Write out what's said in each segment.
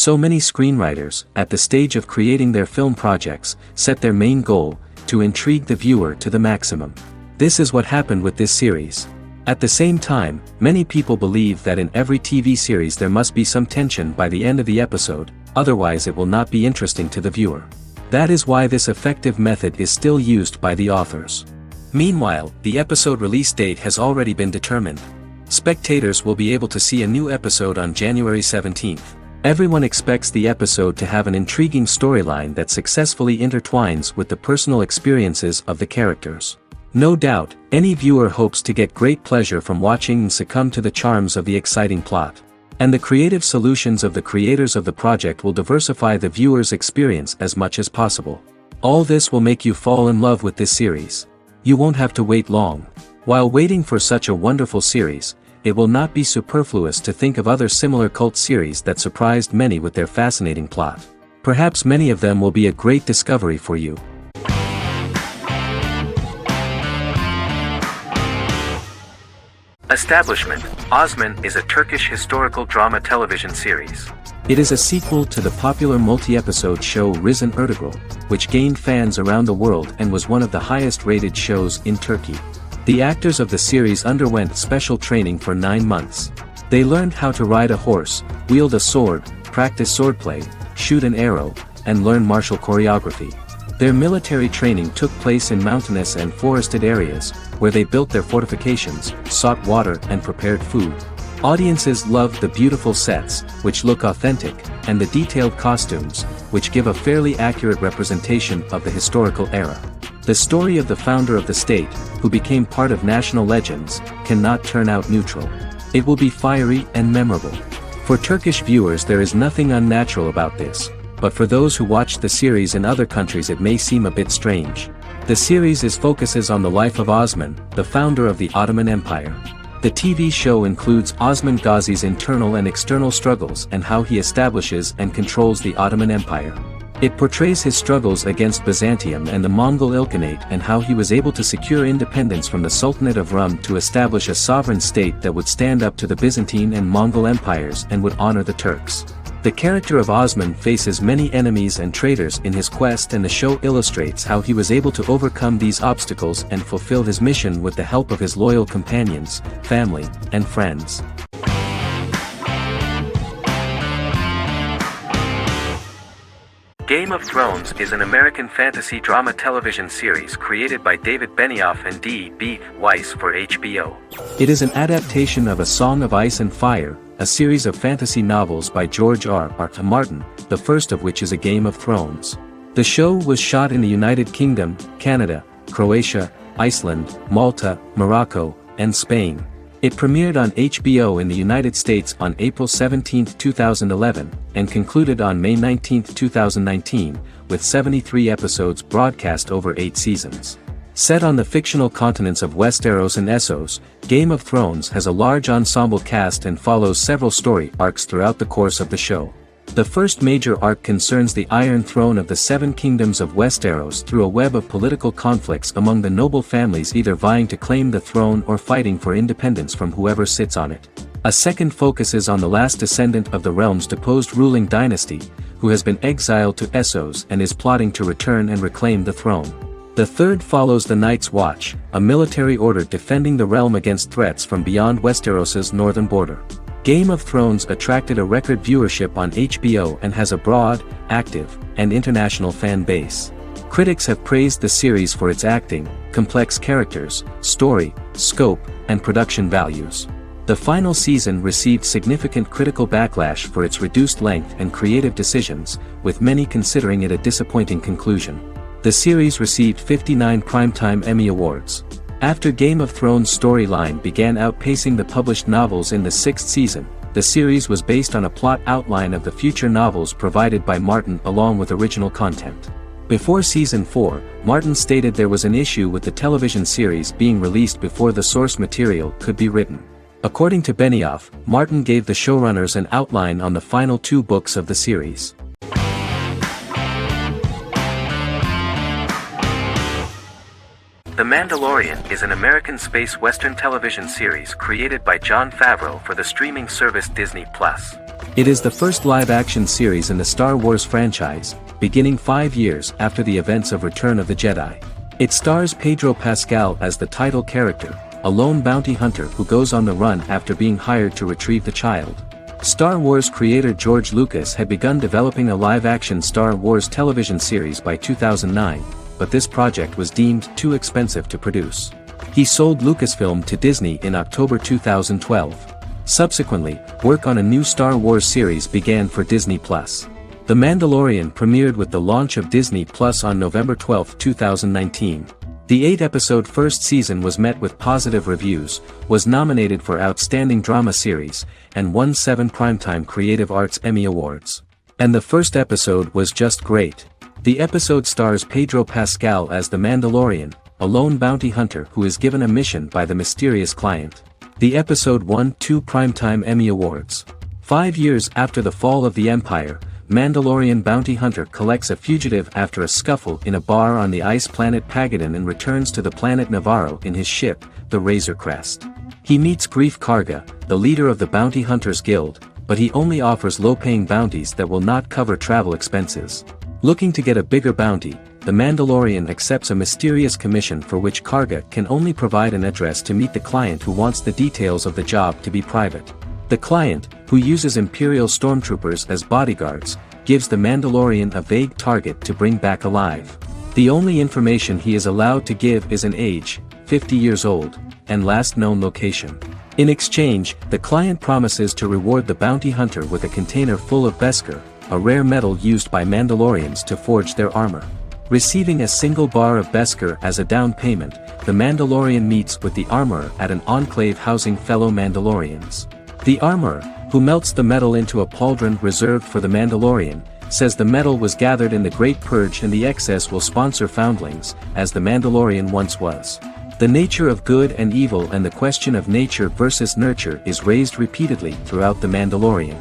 So many screenwriters, at the stage of creating their film projects, set their main goal, to intrigue the viewer to the maximum. This is what happened with this series. At the same time, many people believe that in every TV series there must be some tension by the end of the episode, otherwise it will not be interesting to the viewer. That is why this effective method is still used by the authors. Meanwhile, the episode release date has already been determined. Spectators will be able to see a new episode on January 17th. Everyone expects the episode to have an intriguing storyline that successfully intertwines with the personal experiences of the characters. No doubt, any viewer hopes to get great pleasure from watching and succumb to the charms of the exciting plot. And the creative solutions of the creators of the project will diversify the viewer's experience as much as possible. All this will make you fall in love with this series. You won't have to wait long. While waiting for such a wonderful series, it will not be superfluous to think of other similar cult series that surprised many with their fascinating plot. Perhaps many of them will be a great discovery for you. Establishment. Osman is a Turkish historical drama television series. It is a sequel to the popular multi-episode show Risen Ertugrul, which gained fans around the world and was one of the highest-rated shows in Turkey. The actors of the series underwent special training for 9 months. They learned how to ride a horse, wield a sword, practice swordplay, shoot an arrow, and learn martial choreography. Their military training took place in mountainous and forested areas, where they built their fortifications, sought water and prepared food. Audiences loved the beautiful sets, which look authentic, and the detailed costumes, which give a fairly accurate representation of the historical era. The story of the founder of the state, who became part of national legends, cannot turn out neutral. It will be fiery and memorable. For Turkish viewers there is nothing unnatural about this, but for those who watched the series in other countries it may seem a bit strange. The series focuses on the life of Osman, the founder of the Ottoman Empire. The TV show includes Osman Ghazi's internal and external struggles and how he establishes and controls the Ottoman Empire. It portrays his struggles against Byzantium and the Mongol Ilkhanate and how he was able to secure independence from the Sultanate of Rum to establish a sovereign state that would stand up to the Byzantine and Mongol empires and would honor the Turks. The character of Osman faces many enemies and traitors in his quest, and the show illustrates how he was able to overcome these obstacles and fulfill his mission with the help of his loyal companions, family, and friends. Game of Thrones is an American fantasy drama television series created by David Benioff and D.B. Weiss for HBO. It is an adaptation of A Song of Ice and Fire, a series of fantasy novels by George R.R. Martin, the first of which is A Game of Thrones. The show was shot in the United Kingdom, Canada, Croatia, Iceland, Malta, Morocco, and Spain. It premiered on HBO in the United States on April 17, 2011, and concluded on May 19, 2019, with 73 episodes broadcast over 8 seasons. Set on the fictional continents of Westeros and Essos, Game of Thrones has a large ensemble cast and follows several story arcs throughout the course of the show. The first major arc concerns the Iron Throne of the Seven Kingdoms of Westeros through a web of political conflicts among the noble families either vying to claim the throne or fighting for independence from whoever sits on it. A second focuses on the last descendant of the realm's deposed ruling dynasty, who has been exiled to Essos and is plotting to return and reclaim the throne. The third follows the Night's Watch, a military order defending the realm against threats from beyond Westeros's northern border. Game of Thrones attracted a record viewership on HBO and has a broad, active, and international fan base. Critics have praised the series for its acting, complex characters, story, scope, and production values. The final season received significant critical backlash for its reduced length and creative decisions, with many considering it a disappointing conclusion. The series received 59 Primetime Emmy Awards. After Game of Thrones' storyline began outpacing the published novels in the 6th season, the series was based on a plot outline of the future novels provided by Martin along with original content. Before Season 4, Martin stated there was an issue with the television series being released before the source material could be written. According to Benioff, Martin gave the showrunners an outline on the final 2 books of the series. The Mandalorian is an American space western television series created by Jon Favreau for the streaming service Disney+. It is the first live-action series in the Star Wars franchise, beginning 5 years after the events of Return of the Jedi. It stars Pedro Pascal as the title character, a lone bounty hunter who goes on the run after being hired to retrieve the child. Star Wars creator George Lucas had begun developing a live-action Star Wars television series by 2009, but this project was deemed too expensive to produce. He sold Lucasfilm to Disney in October 2012. Subsequently, work on a new Star Wars series began for Disney+. The Mandalorian premiered with the launch of Disney+ on November 12, 2019. The 8-episode first season was met with positive reviews, was nominated for Outstanding Drama Series, and won 7 Primetime Creative Arts Emmy Awards. And the first episode was just great. The episode stars Pedro Pascal as the Mandalorian, a lone bounty hunter who is given a mission by the mysterious client. The episode won 2 Primetime Emmy Awards. 5 years after the fall of the Empire, Mandalorian bounty hunter collects a fugitive after a scuffle in a bar on the ice planet Pagadan and returns to the planet Navarro in his ship, the Razor Crest. He meets Greef Karga, the leader of the Bounty Hunters Guild, but he only offers low-paying bounties that will not cover travel expenses. Looking to get a bigger bounty, the Mandalorian accepts a mysterious commission for which Karga can only provide an address to meet the client who wants the details of the job to be private. The client, who uses Imperial stormtroopers as bodyguards, gives the Mandalorian a vague target to bring back alive. The only information he is allowed to give is an age, 50 years old, and last known location. In exchange, the client promises to reward the bounty hunter with a container full of Beskar, a rare metal used by Mandalorians to forge their armor. Receiving a single bar of Beskar as a down payment, the Mandalorian meets with the armorer at an enclave housing fellow Mandalorians. The armorer, who melts the metal into a pauldron reserved for the Mandalorian, says the metal was gathered in the Great Purge and the excess will sponsor foundlings, as the Mandalorian once was. The nature of good and evil and the question of nature versus nurture is raised repeatedly throughout the Mandalorian.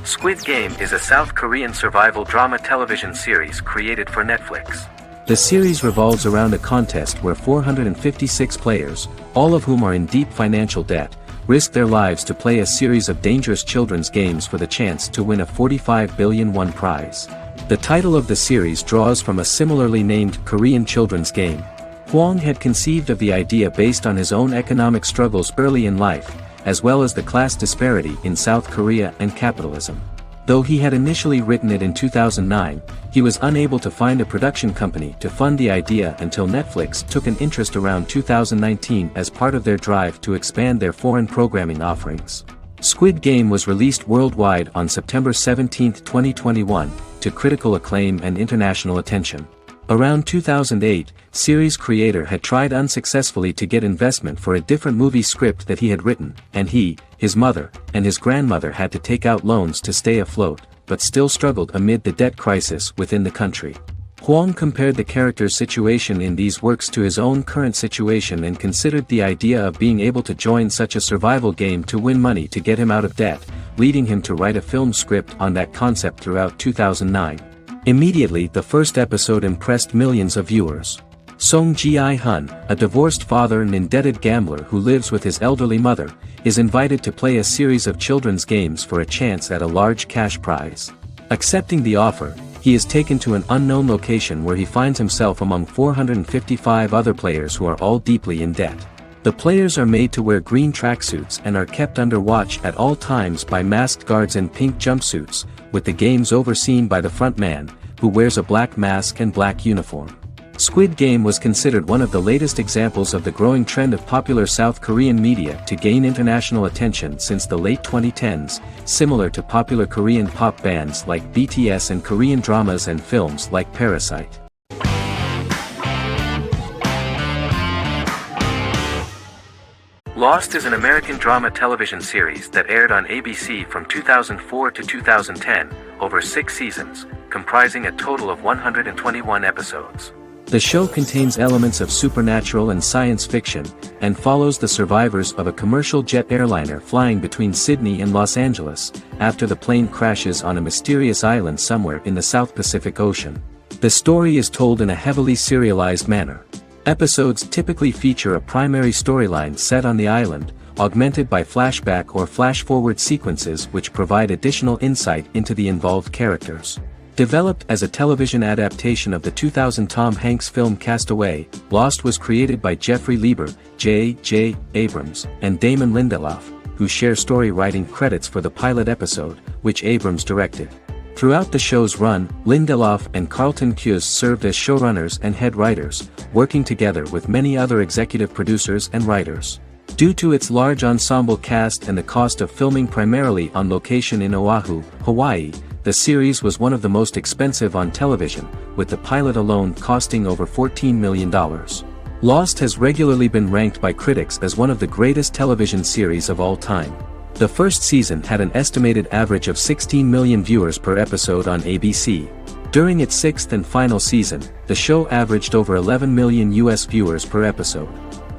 Squid Game is a South Korean survival drama television series created for Netflix. The series revolves around a contest where 456 players, all of whom are in deep financial debt, risk their lives to play a series of dangerous children's games for the chance to win a 45 billion won prize. The title of the series draws from a similarly named Korean children's game. Hwang had conceived of the idea based on his own economic struggles early in life, as well as the class disparity in South Korea and capitalism. Though he had initially written it in 2009, he was unable to find a production company to fund the idea until Netflix took an interest around 2019 as part of their drive to expand their foreign programming offerings. Squid Game was released worldwide on September 17, 2021, to critical acclaim and international attention. Around 2008, series creator had tried unsuccessfully to get investment for a different movie script that he had written, and he, his mother, and his grandmother had to take out loans to stay afloat, but still struggled amid the debt crisis within the country. Hwang compared the character's situation in these works to his own current situation and considered the idea of being able to join such a survival game to win money to get him out of debt, leading him to write a film script on that concept throughout 2009. Immediately the first episode impressed millions of viewers. Song Ji-hun, a divorced father and indebted gambler who lives with his elderly mother, is invited to play a series of children's games for a chance at a large cash prize. Accepting the offer, he is taken to an unknown location where he finds himself among 455 other players who are all deeply in debt. The players are made to wear green tracksuits and are kept under watch at all times by masked guards in pink jumpsuits, with the games overseen by the front man, who wears a black mask and black uniform. Squid Game was considered one of the latest examples of the growing trend of popular South Korean media to gain international attention since the late 2010s, similar to popular Korean pop bands like BTS and Korean dramas and films like Parasite. Lost is an American drama television series that aired on ABC from 2004 to 2010, over 6 seasons, comprising a total of 121 episodes. The show contains elements of supernatural and science fiction, and follows the survivors of a commercial jet airliner flying between Sydney and Los Angeles, after the plane crashes on a mysterious island somewhere in the South Pacific Ocean. The story is told in a heavily serialized manner. Episodes typically feature a primary storyline set on the island, augmented by flashback or flash-forward sequences which provide additional insight into the involved characters. Developed as a television adaptation of the 2000 Tom Hanks film Castaway, Lost was created by Jeffrey Lieber, J.J. Abrams, and Damon Lindelof, who share story writing credits for the pilot episode, which Abrams directed. Throughout the show's run, Lindelof and Carlton Cuse served as showrunners and head writers, working together with many other executive producers and writers. Due to its large ensemble cast and the cost of filming primarily on location in Oahu, Hawaii, the series was one of the most expensive on television, with the pilot alone costing over $14 million. Lost has regularly been ranked by critics as one of the greatest television series of all time. The first season had an estimated average of 16 million viewers per episode on ABC. During its sixth and final season, the show averaged over 11 million US viewers per episode.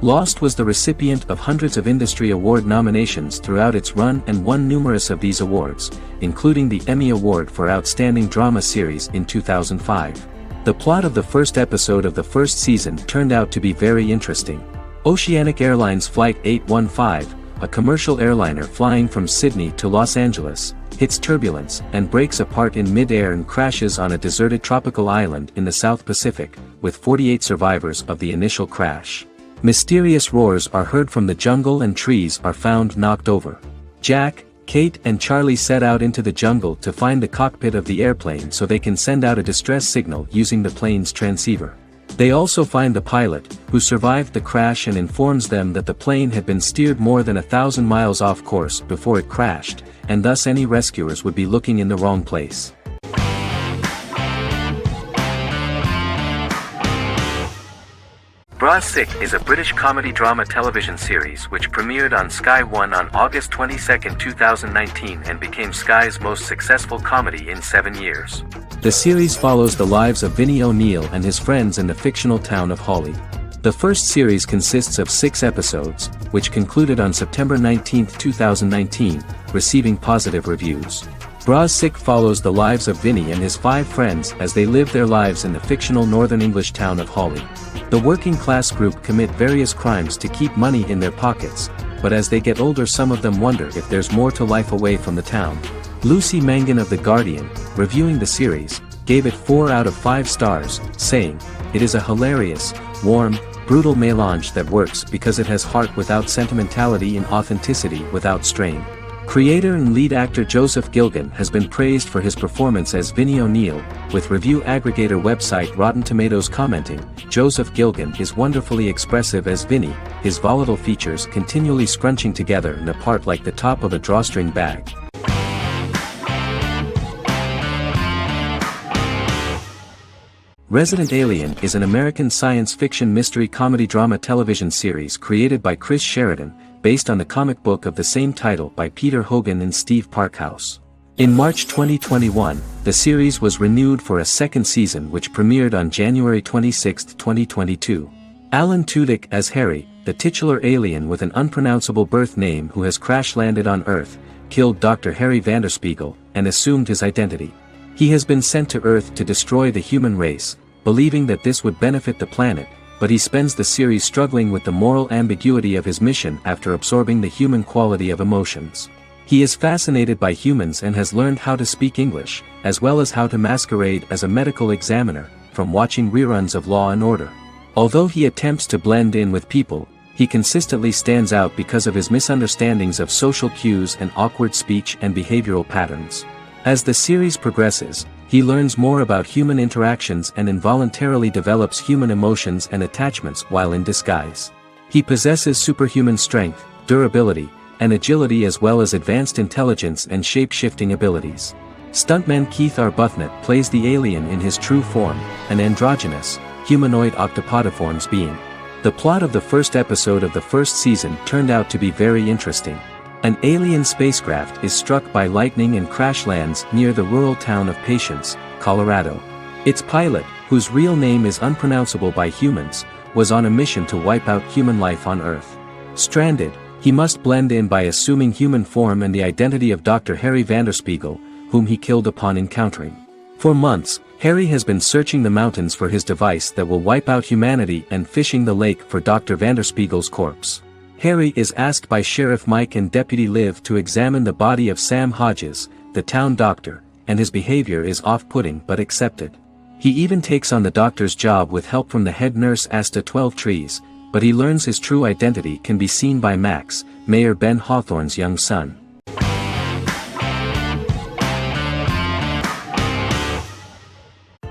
Lost was the recipient of hundreds of industry award nominations throughout its run and won numerous of these awards, including the Emmy Award for Outstanding Drama Series in 2005. The plot of the first episode of the first season turned out to be very interesting. Oceanic Airlines Flight 815, a commercial airliner flying from Sydney to Los Angeles, hits turbulence and breaks apart in mid-air and crashes on a deserted tropical island in the South Pacific, with 48 survivors of the initial crash. Mysterious roars are heard from the jungle and trees are found knocked over. Jack, Kate and Charlie set out into the jungle to find the cockpit of the airplane so they can send out a distress signal using the plane's transceiver. They also find the pilot, who survived the crash and informs them that the plane had been steered more than 1,000 miles off course before it crashed, and thus any rescuers would be looking in the wrong place. Bra Sick is a British comedy drama television series which premiered on Sky One on August 22, 2019 and became Sky's most successful comedy in 7 years. The series follows the lives of Vinnie O'Neill and his friends in the fictional town of Hawley. The first series consists of 6 episodes, which concluded on September 19, 2019, receiving positive reviews. Bra Sick follows the lives of Vinnie and his 5 friends as they live their lives in the fictional Northern English town of Hawley. The working class group commit various crimes to keep money in their pockets, but as they get older some of them wonder if there's more to life away from the town. Lucy Mangan of The Guardian, reviewing the series, gave it 4 out of 5 stars, saying, "It is a hilarious, warm, brutal melange that works because it has heart without sentimentality and authenticity without strain." Creator and lead actor Joseph Gilgun has been praised for his performance as Vinnie O'Neill, with review aggregator website Rotten Tomatoes commenting, "Joseph Gilgun is wonderfully expressive as Vinnie, his volatile features continually scrunching together and apart like the top of a drawstring bag." Resident Alien is an American science fiction mystery comedy drama television series created by Chris Sheridan, based on the comic book of the same title by Peter Hogan and Steve Parkhouse. In March 2021, the series was renewed for a second season which premiered on January 26, 2022. Alan Tudyk as Harry, the titular alien with an unpronounceable birth name who has crash-landed on Earth, killed Dr. Harry Vanderspiegel, and assumed his identity. He has been sent to Earth to destroy the human race, believing that this would benefit the planet, but he spends the series struggling with the moral ambiguity of his mission after absorbing the human quality of emotions. He is fascinated by humans and has learned how to speak English, as well as how to masquerade as a medical examiner, from watching reruns of Law and Order. Although he attempts to blend in with people, he consistently stands out because of his misunderstandings of social cues and awkward speech and behavioral patterns. As the series progresses, he learns more about human interactions and involuntarily develops human emotions and attachments while in disguise. He possesses superhuman strength, durability, and agility as well as advanced intelligence and shape-shifting abilities. Stuntman Keith Arbuthnot plays the alien in his true form, an androgynous, humanoid octopodiforms being. The plot of the first episode of the first season turned out to be very interesting. An alien spacecraft is struck by lightning and crash lands near the rural town of Patience, Colorado. Its pilot, whose real name is unpronounceable by humans, was on a mission to wipe out human life on Earth. Stranded, he must blend in by assuming human form and the identity of Dr. Harry Vanderspiegel, whom he killed upon encountering. For months, Harry has been searching the mountains for his device that will wipe out humanity and fishing the lake for Dr. Vanderspiegel's corpse. Harry is asked by Sheriff Mike and Deputy Liv to examine the body of Sam Hodges, the town doctor, and his behavior is off-putting but accepted. He even takes on the doctor's job with help from the head nurse Asta 12 Trees, but he learns his true identity can be seen by Max, Mayor Ben Hawthorne's young son.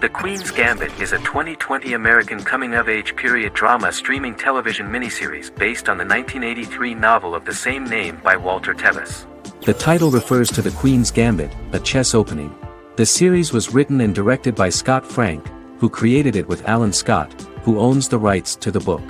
The Queen's Gambit is a 2020 American coming-of-age period drama streaming television miniseries based on the 1983 novel of the same name by Walter Tevis. The title refers to the Queen's Gambit, a chess opening. The series was written and directed by Scott Frank, who created it with Alan Scott, who owns the rights to the book.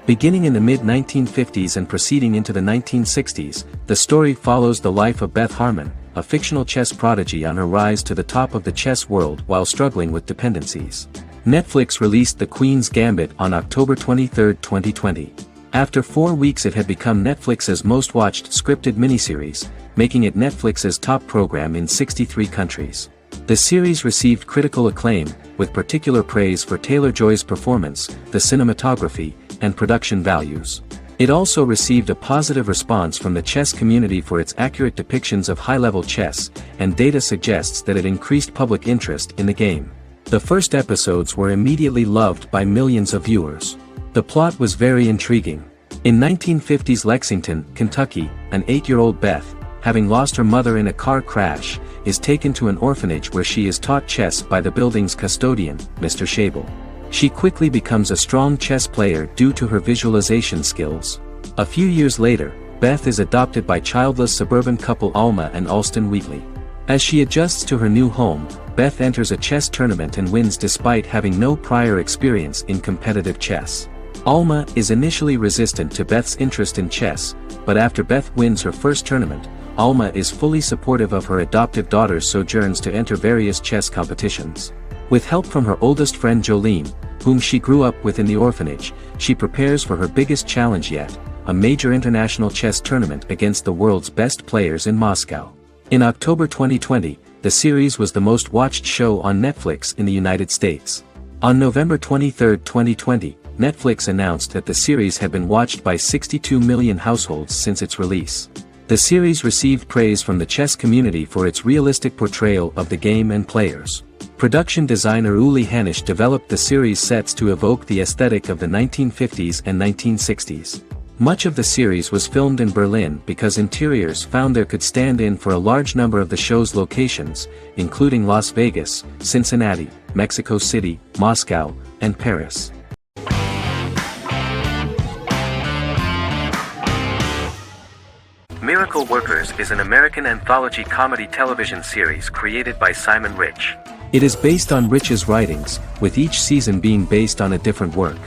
Beginning in the mid-1950s and proceeding into the 1960s, the story follows the life of Beth Harmon, a fictional chess prodigy on her rise to the top of the chess world while struggling with dependencies. Netflix released The Queen's Gambit on October 23, 2020. After 4 weeks it had become Netflix's most watched scripted miniseries, making it Netflix's top program in 63 countries. The series received critical acclaim, with particular praise for Taylor-Joy's performance, the cinematography, and production values. It also received a positive response from the chess community for its accurate depictions of high-level chess, and data suggests that it increased public interest in the game. The first episodes were immediately loved by millions of viewers. The plot was very intriguing. In 1950s Lexington, Kentucky, an 8-year-old Beth, having lost her mother in a car crash, is taken to an orphanage where she is taught chess by the building's custodian, Mr. Schabel. She quickly becomes a strong chess player due to her visualization skills. A few years later, Beth is adopted by childless suburban couple Alma and Alston Wheatley. As she adjusts to her new home, Beth enters a chess tournament and wins despite having no prior experience in competitive chess. Alma is initially resistant to Beth's interest in chess, but after Beth wins her first tournament, Alma is fully supportive of her adoptive daughter's sojourns to enter various chess competitions. With help from her oldest friend Jolene, whom she grew up with in the orphanage, she prepares for her biggest challenge yet, a major international chess tournament against the world's best players in Moscow. In October 2020, the series was the most watched show on Netflix in the United States. On November 23, 2020, Netflix announced that the series had been watched by 62 million households since its release. The series received praise from the chess community for its realistic portrayal of the game and players. Production designer Uli Hanisch developed the series sets to evoke the aesthetic of the 1950s and 1960s. Much of the series was filmed in Berlin because interiors found there could stand in for a large number of the show's locations, including Las Vegas, Cincinnati, Mexico City, Moscow, and Paris. Miracle Workers is an American anthology comedy television series created by Simon Rich. It is based on Rich's writings, with each season being based on a different work.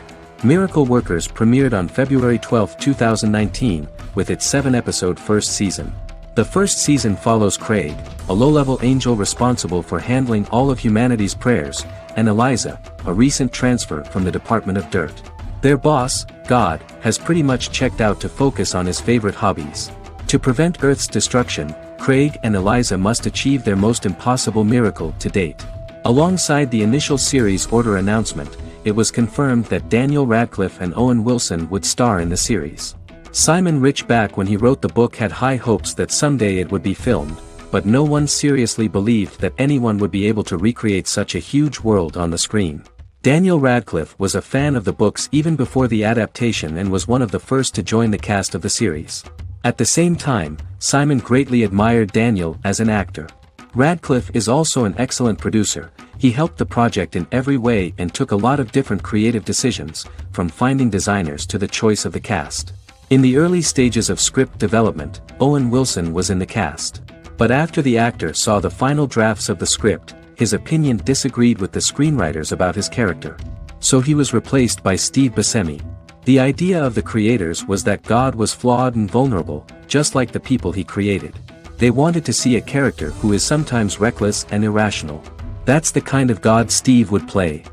Miracle Workers premiered on February 12, 2019, with its 7-episode first season. The first season follows Craig, a low-level angel responsible for handling all of humanity's prayers, and Eliza, a recent transfer from the Department of Dirt. Their boss, God, has pretty much checked out to focus on his favorite hobbies. To prevent Earth's destruction, Craig and Eliza must achieve their most impossible miracle to date. Alongside the initial series order announcement, it was confirmed that Daniel Radcliffe and Owen Wilson would star in the series. Simon Rich back when he wrote the book had high hopes that someday it would be filmed, but no one seriously believed that anyone would be able to recreate such a huge world on the screen. Daniel Radcliffe was a fan of the books even before the adaptation and was one of the first to join the cast of the series. At the same time, Simon greatly admired Daniel as an actor. Radcliffe is also an excellent producer. He helped the project in every way and took a lot of different creative decisions, from finding designers to the choice of the cast. In the early stages of script development, Owen Wilson was in the cast. But after the actor saw the final drafts of the script, his opinion disagreed with the screenwriters about his character. So he was replaced by Steve Buscemi. The idea of the creators was that God was flawed and vulnerable, just like the people he created. They wanted to see a character who is sometimes reckless and irrational. That's the kind of God Steve would play.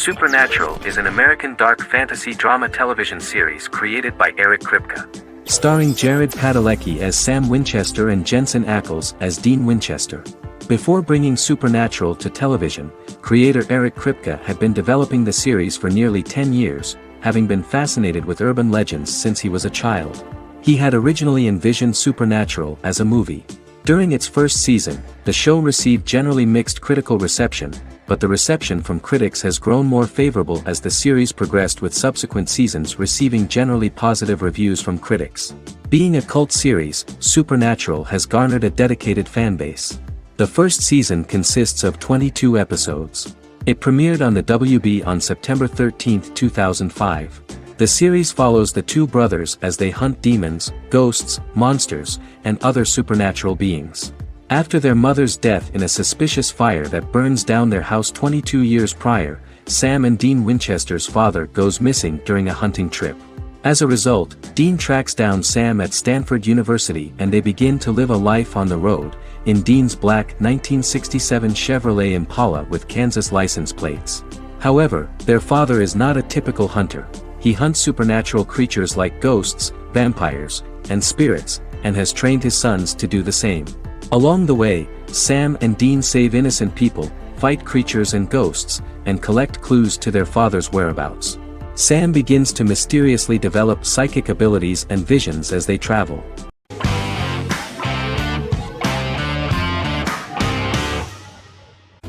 Supernatural is an American dark fantasy drama television series created by Eric Kripke. Starring Jared Padalecki as Sam Winchester and Jensen Ackles as Dean Winchester. Before bringing Supernatural to television, creator Eric Kripke had been developing the series for nearly 10 years, having been fascinated with urban legends since he was a child. He had originally envisioned Supernatural as a movie. During its first season, the show received generally mixed critical reception, but the reception from critics has grown more favorable as the series progressed, with subsequent seasons receiving generally positive reviews from critics. Being a cult series, Supernatural has garnered a dedicated fanbase. The first season consists of 22 episodes. It premiered on the WB on September 13, 2005. The series follows the two brothers as they hunt demons, ghosts, monsters, and other supernatural beings. After their mother's death in a suspicious fire that burns down their house 22 years prior, Sam and Dean Winchester's father goes missing during a hunting trip. As a result, Dean tracks down Sam at Stanford University and they begin to live a life on the road, in Dean's black 1967 Chevrolet Impala with Kansas license plates. However, their father is not a typical hunter. He hunts supernatural creatures like ghosts, vampires, and spirits, and has trained his sons to do the same. Along the way, Sam and Dean save innocent people, fight creatures and ghosts, and collect clues to their father's whereabouts. Sam begins to mysteriously develop psychic abilities and visions as they travel.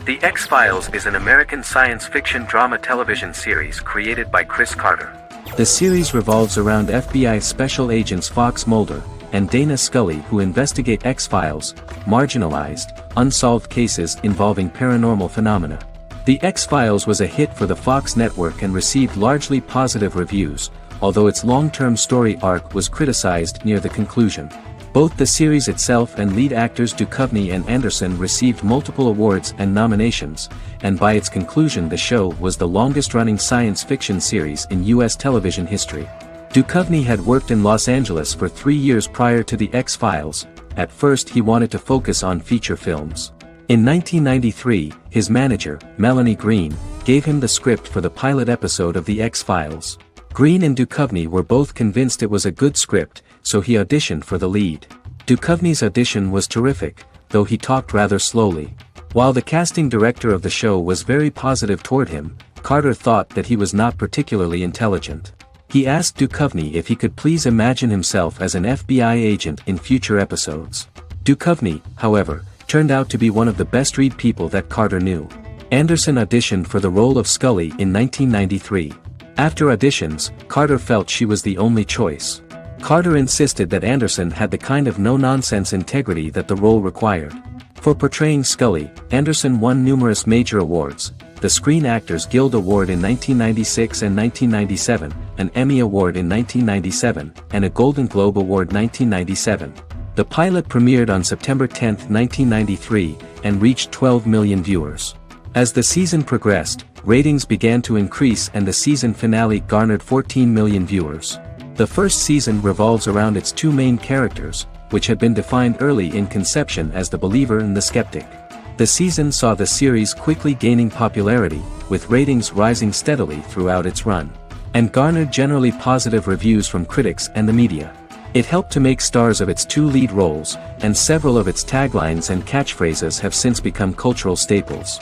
The X-Files is an American science fiction drama television series created by Chris Carter. The series revolves around FBI Special Agents Fox Mulder and Dana Scully, who investigate X-Files, marginalized, unsolved cases involving paranormal phenomena. The X-Files was a hit for the Fox network and received largely positive reviews, although its long-term story arc was criticized near the conclusion. Both the series itself and lead actors Duchovny and Anderson received multiple awards and nominations, and by its conclusion the show was the longest-running science fiction series in U.S. television history. Duchovny had worked in Los Angeles for 3 years prior to The X-Files. At first he wanted to focus on feature films. In 1993, his manager, Melanie Green, gave him the script for the pilot episode of The X-Files. Green and Duchovny were both convinced it was a good script, so he auditioned for the lead. Duchovny's audition was terrific, though he talked rather slowly. While the casting director of the show was very positive toward him, Carter thought that he was not particularly intelligent. He asked Duchovny if he could please imagine himself as an FBI agent in future episodes. Duchovny, however, turned out to be one of the best-read people that Carter knew. Anderson auditioned for the role of Scully in 1993. After auditions, Carter felt she was the only choice. Carter insisted that Anderson had the kind of no-nonsense integrity that the role required. For portraying Scully, Anderson won numerous major awards: the Screen Actors Guild Award in 1996 and 1997, an Emmy Award in 1997, and a Golden Globe Award 1997. The pilot premiered on September 10, 1993, and reached 12 million viewers. As the season progressed, ratings began to increase and the season finale garnered 14 million viewers. The first season revolves around its two main characters, which had been defined early in conception as the believer and the skeptic. The season saw the series quickly gaining popularity, with ratings rising steadily throughout its run, and garnered generally positive reviews from critics and the media. It helped to make stars of its two lead roles, and several of its taglines and catchphrases have since become cultural staples.